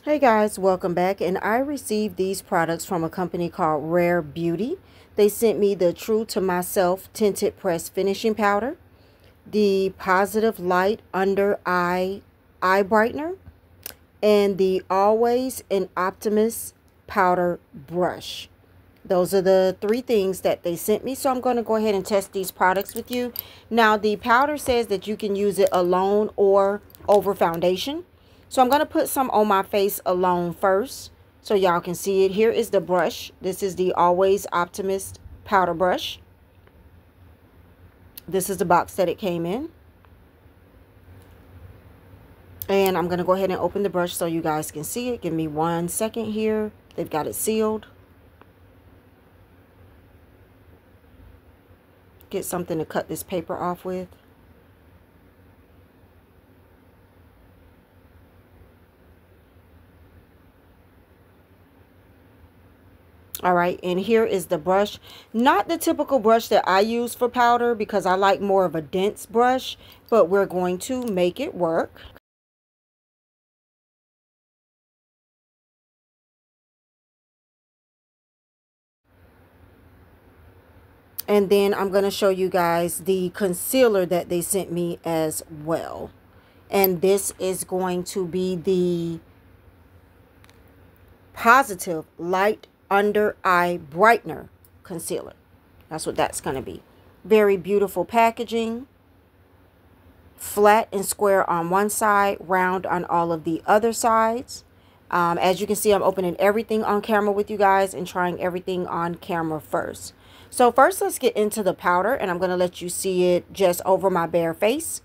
Hey guys, welcome back. And I received these products from a company called Rare Beauty. They sent me the True to Myself Tinted Press Finishing Powder, the Positive Light Under Eye Brightener, and the Always and Optimist Powder Brush. Those are the three things that they sent me. So I'm going to go ahead and test these products with you. Now, the powder says that you can use it alone or over foundation. So I'm going to put some on my face alone first so y'all can see it. Here is the brush. This is the Always Optimist Powder Brush. This is the box that it came in. And I'm going to go ahead and open the brush so you guys can see it. Give me 1 second here. They've got it sealed. Get something to cut this paper off with. All right, and here is the brush. Not the typical brush that I use for powder because I like more of a dense brush, but we're going to make it work. And then I'm going to show you guys the concealer that they sent me as well. And this is going to be the Positive Light Under Eye Brightener Concealer. That's what that's going to be. Very beautiful packaging. Flat and square on one side, round on all of the other sides. As you can see, I'm opening everything on camera with you guys and trying everything on camera first. So first, let's get into the powder, and I'm going to let you see it just over my bare face.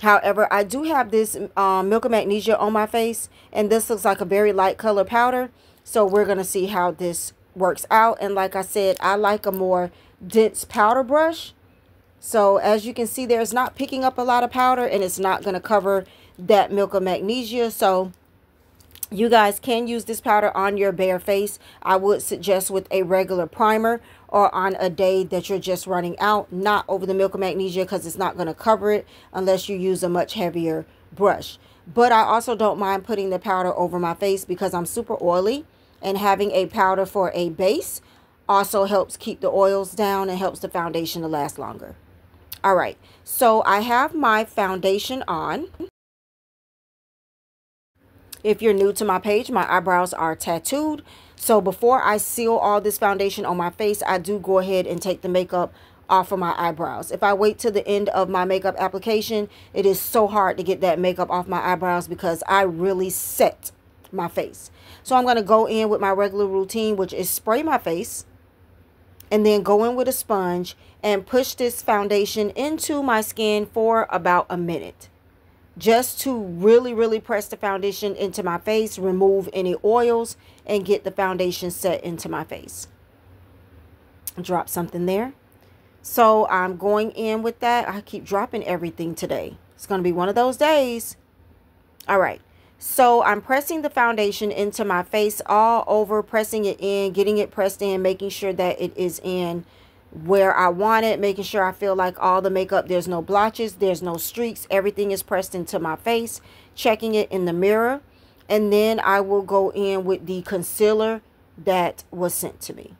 However, I do have this Milk of Magnesia on my face, and this looks like a very light color powder. So we're going to see how this works out. And like I said, I like a more dense powder brush. So as you can see, there's not picking up a lot of powder, and it's not going to cover that Milk of Magnesia. So you guys can use this powder on your bare face. I would suggest with a regular primer or on a day that you're just running out, not over the Milk of Magnesia because it's not going to cover it unless you use a much heavier brush. But I also don't mind putting the powder over my face because I'm super oily, and having a powder for a base also helps keep the oils down and helps the foundation to last longer. All right, so I have my foundation on. If you're new to my page, my eyebrows are tattooed. So before I seal all this foundation on my face, I do go ahead and take the makeup off of my eyebrows. If I wait till the end of my makeup application, it is so hard to get that makeup off my eyebrows because I really set my face. So I'm going to go in with my regular routine, which is spray my face and then go in with a sponge and push this foundation into my skin for about a minute. Just to really press the foundation into my face, remove any oils, and get the foundation set into my face. Drop something there. So I'm going in with that. I keep dropping everything today. It's going to be one of those days. All right. So I'm pressing the foundation into my face all over, pressing it in, getting it pressed in, making sure that it is in where I want it, making sure I feel like all the makeup, there's no blotches, there's no streaks, everything is pressed into my face, checking it in the mirror, and then I will go in with the concealer that was sent to me.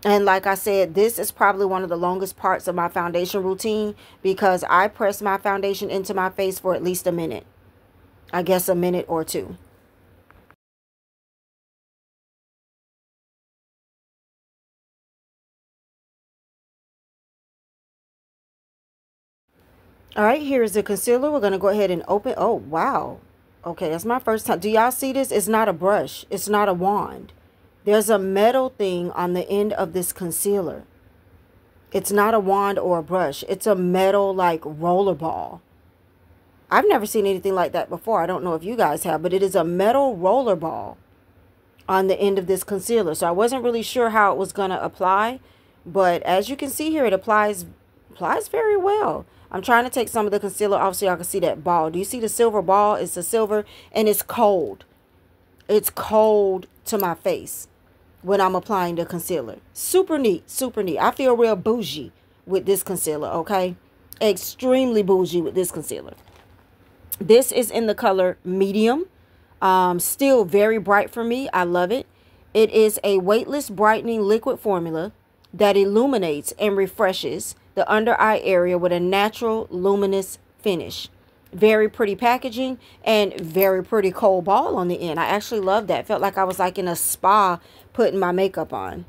And like I said, this is probably one of the longest parts of my foundation routine because I press my foundation into my face for at least a minute. I guess a minute or two. All right, here's the concealer. We're going to go ahead and open. Oh, wow. Okay, that's my first time. Do y'all see this? It's not a brush. It's not a wand. There's a metal thing on the end of this concealer. It's not a wand or a brush. It's a metal like roller ball. I've never seen anything like that before. I don't know if you guys have, but it is a metal roller ball on the end of this concealer. So I wasn't really sure how it was going to apply, but as you can see here, it applies very well. I'm trying to take some of the concealer off so y'all can see that ball. Do you see the silver ball? It's a silver and it's cold. It's cold to my face when I'm applying the concealer. Super neat, super neat. I feel real bougie with this concealer, okay? Extremely bougie with this concealer. This is in the color medium. Still very bright for me. I love it. It is a weightless brightening liquid formula that illuminates and refreshes the under eye area with a natural luminous finish. Very pretty packaging and very pretty cold ball on the end. I actually love that. Felt like I was like in a spa putting my makeup on.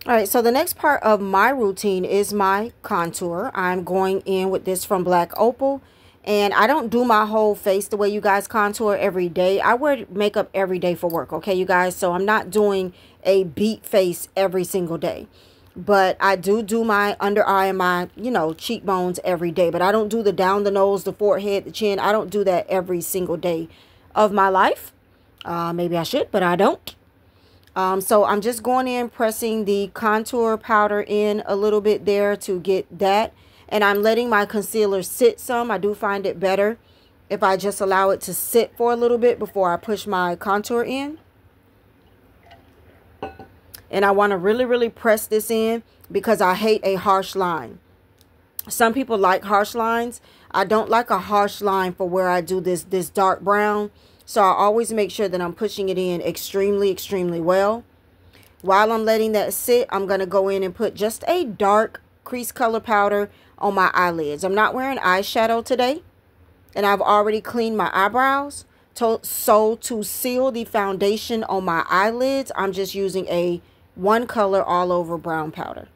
All right, so the next part of my routine is my contour. I'm going in with this from Black Opal. And I don't do my whole face the way you guys contour every day. I wear makeup every day for work, okay, you guys? So I'm not doing a beat face every single day. But I do my under eye and my, you know, cheekbones every day. But I don't do the down the nose, the forehead, the chin. I don't do that every single day of my life. Maybe I should, but I don't. So I'm just going in, pressing the contour powder in a little bit there to get that. And I'm letting my concealer sit some. I do find it better if I just allow it to sit for a little bit before I push my contour in. And I want to really press this in because I hate a harsh line. Some people like harsh lines. I don't like a harsh line for where I do this dark brown. So I always make sure that I'm pushing it in extremely well. While I'm letting that sit, I'm going to go in and put just a dark crease color powder on my eyelids. I'm not wearing eyeshadow today, and I've already cleaned my eyebrows. So to seal the foundation on my eyelids, I'm just using a one color all over brown powder.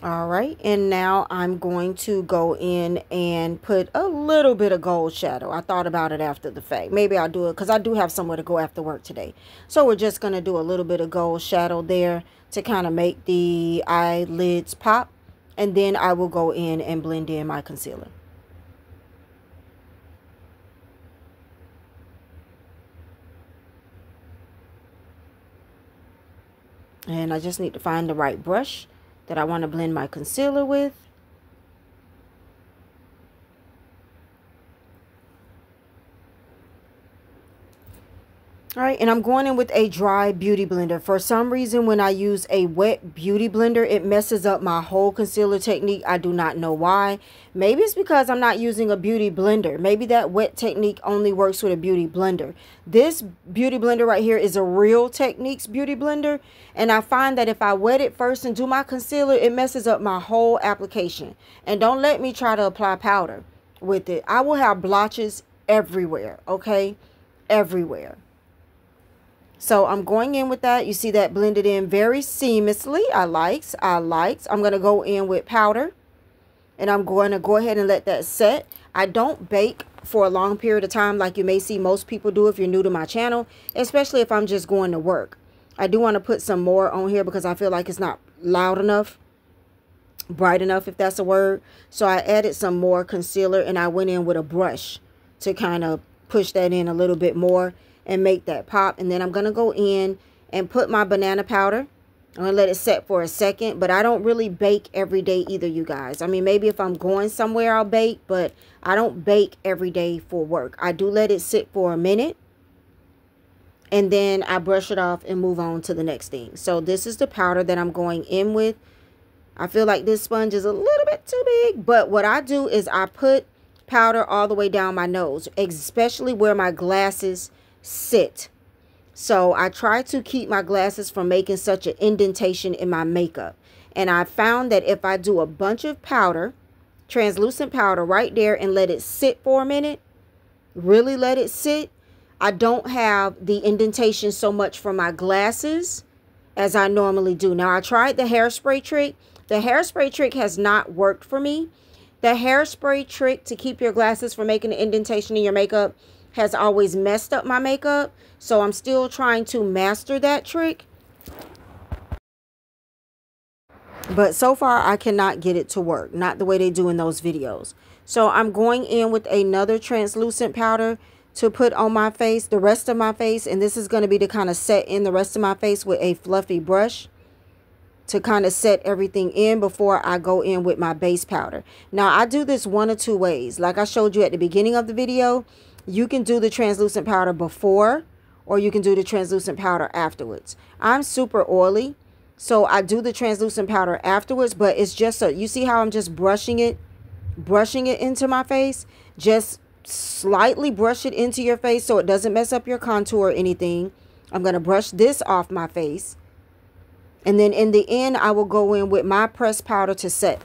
All right, and now I'm going to go in and put a little bit of gold shadow. I thought about it after the fact. Maybe I'll do it because I do have somewhere to go after work today. So we're just going to do a little bit of gold shadow there to kind of make the eyelids pop. And then I will go in and blend in my concealer. And I just need to find the right brush that I want to blend my concealer with. All right, and I'm going in with a dry beauty blender. For some reason, when I use a wet beauty blender, it messes up my whole concealer technique. I do not know why. Maybe it's because I'm not using a beauty blender. Maybe that wet technique only works with a beauty blender. This beauty blender right here is a Real Techniques beauty blender. And I find that if I wet it first and do my concealer, it messes up my whole application. And don't let me try to apply powder with it. I will have blotches everywhere, okay? Everywhere. So I'm going in with that. You see that blended in very seamlessly. I likes. I'm going to go in with powder. And I'm going to go ahead and let that set. I don't bake for a long period of time like you may see most people do if you're new to my channel. Especially if I'm just going to work. I do want to put some more on here because I feel like it's not loud enough. Bright enough, if that's a word. So I added some more concealer. And I went in with a brush to kind of push that in a little bit more and make that pop. And then I'm going to go in and put my banana powder. I'm going to let it set for a second. But I don't really bake every day either, you guys. I mean, maybe if I'm going somewhere, I'll bake. But I don't bake every day for work. I do let it sit for a minute. And then I brush it off and move on to the next thing. So this is the powder that I'm going in with. I feel like this sponge is a little bit too big. But what I do is I put powder all the way down my nose. Especially where my glasses sit. So I try to keep my glasses from making such an indentation in my makeup. And I found that if I do a bunch of powder, translucent powder right there, and let it sit for a minute, really let it sit, I don't have the indentation so much from my glasses as I normally do. Now I tried the hairspray trick. The hairspray trick has not worked for me. The hairspray trick to keep your glasses from making an indentation in your makeup has always messed up my makeup. So I'm still trying to master that trick. But so far I cannot get it to work. Not the way they do in those videos. So I'm going in with another translucent powder to put on my face, the rest of my face. And this is going to be to kind of set in the rest of my face with a fluffy brush. to kind of set everything in before I go in with my base powder. Now, I do this one or two ways. Like I showed you at the beginning of the video, you can do the translucent powder before, or you can do the translucent powder afterwards. I'm super oily, so I do the translucent powder afterwards, but it's just so, you see how I'm just brushing it into my face? Just slightly brush it into your face so it doesn't mess up your contour or anything. I'm going to brush this off my face. And then in the end, I will go in with my pressed powder to set.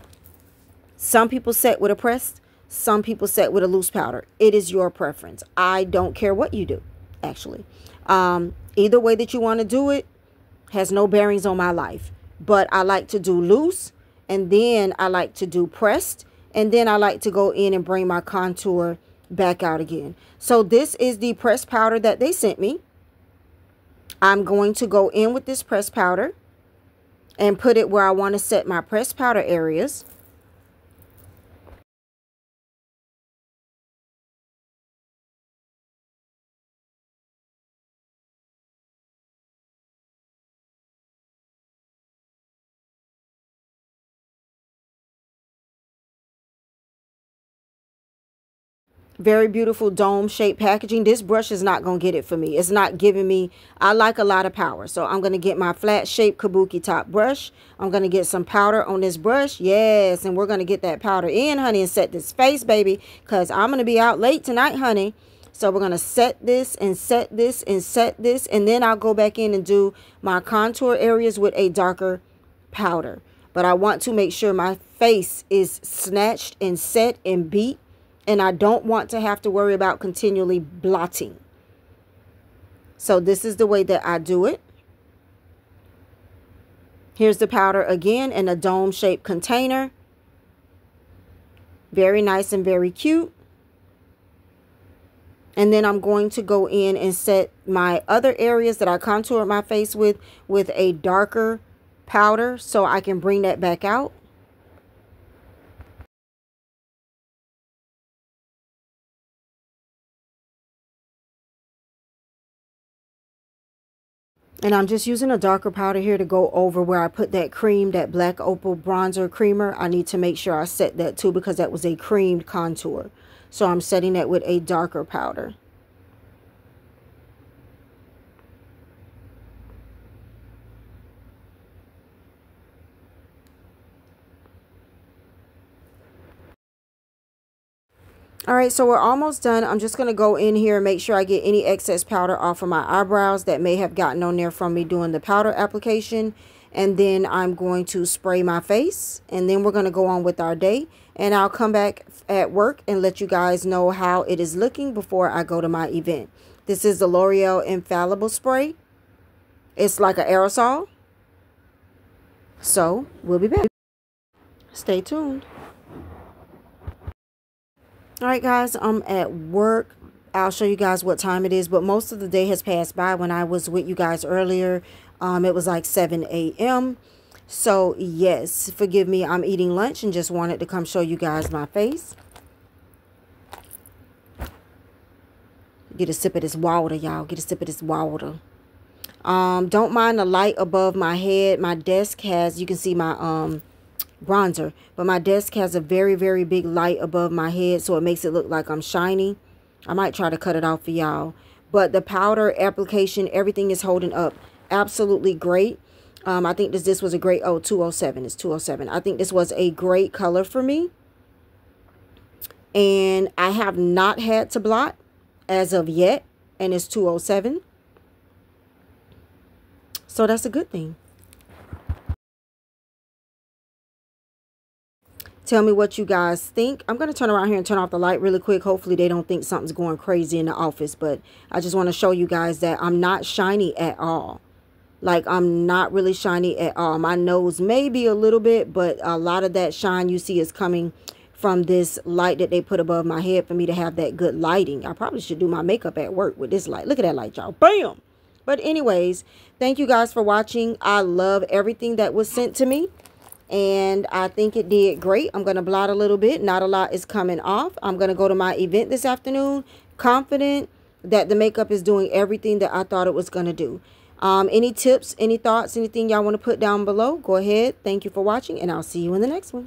Some people set with a pressed, some people set with a loose powder. It is your preference. I don't care what you do, actually. Either way that you want to do it has no bearings on my life. But I like to do loose, and then I like to do pressed, and then I like to go in and bring my contour back out again. So this is the pressed powder that they sent me. I'm going to go in with this pressed powder and put it where I want to set my pressed powder areas. Very beautiful dome shaped packaging. This brush is not going to get it for me. It's not giving me, I like a lot of power. So I'm going to get my flat shaped kabuki top brush. I'm going to get some powder on this brush. Yes, and we're going to get that powder in, honey, and set this face, baby, because I'm going to be out late tonight, honey. So we're going to set this and set this and set this, and then I'll go back in and do my contour areas with a darker powder. But I want to make sure my face is snatched and set and beat. And I don't want to have to worry about continually blotting. So this is the way that I do it. Here's the powder again in a dome-shaped container. Very nice and very cute. And then I'm going to go in and set my other areas that I contoured my face with a darker powder so I can bring that back out. And I'm just using a darker powder here to go over where I put that cream, that black opal bronzer creamer. I need to make sure I set that too because that was a creamed contour. So I'm setting that with a darker powder. All right, so we're almost done. I'm just going to go in here and make sure I get any excess powder off of my eyebrows that may have gotten on there from me doing the powder application. And then I'm going to spray my face, and then we're going to go on with our day. And I'll come back at work and let you guys know how it is looking before I go to my event. This is the L'Oreal Infallible Spray. It's like an aerosol. So we'll be back. Stay tuned. All right, guys, I'm at work. I'll show you guys what time it is, but most of the day has passed by. When I was with you guys earlier, it was like 7 a.m. So, yes, forgive me. I'm eating lunch and just wanted to come show you guys my face. Get a sip of this water, y'all. Get a sip of this water. Don't mind the light above my head. My desk has, you can see my bronzer, but my desk has a very, very big light above my head, so it makes it look like I'm shiny. I might try to cut it off for y'all, but the powder application, everything is holding up absolutely great. I think this was a great, 207, it's 207. I think this was a great color for me, and I have not had to blot as of yet, and it's 207, so that's a good thing. Tell me what you guys think. I'm going to turn around here and turn off the light really quick. Hopefully they don't think something's going crazy in the office. But I just want to show you guys that I'm not shiny at all. Like, I'm not really shiny at all. My nose may be a little bit, but a lot of that shine you see is coming from this light that they put above my head for me to have that good lighting. I probably should do my makeup at work with this light. Look at that light, y'all. Bam! But anyways, thank you guys for watching. I love everything that was sent to me. And I think it did great. I'm going to blot a little bit. Not a lot is coming off. I'm going to go to my event this afternoon, confident that the makeup is doing everything that I thought it was going to do. Any tips, any thoughts, anything y'all want to put down below, go ahead. Thank you for watching, and I'll see you in the next one.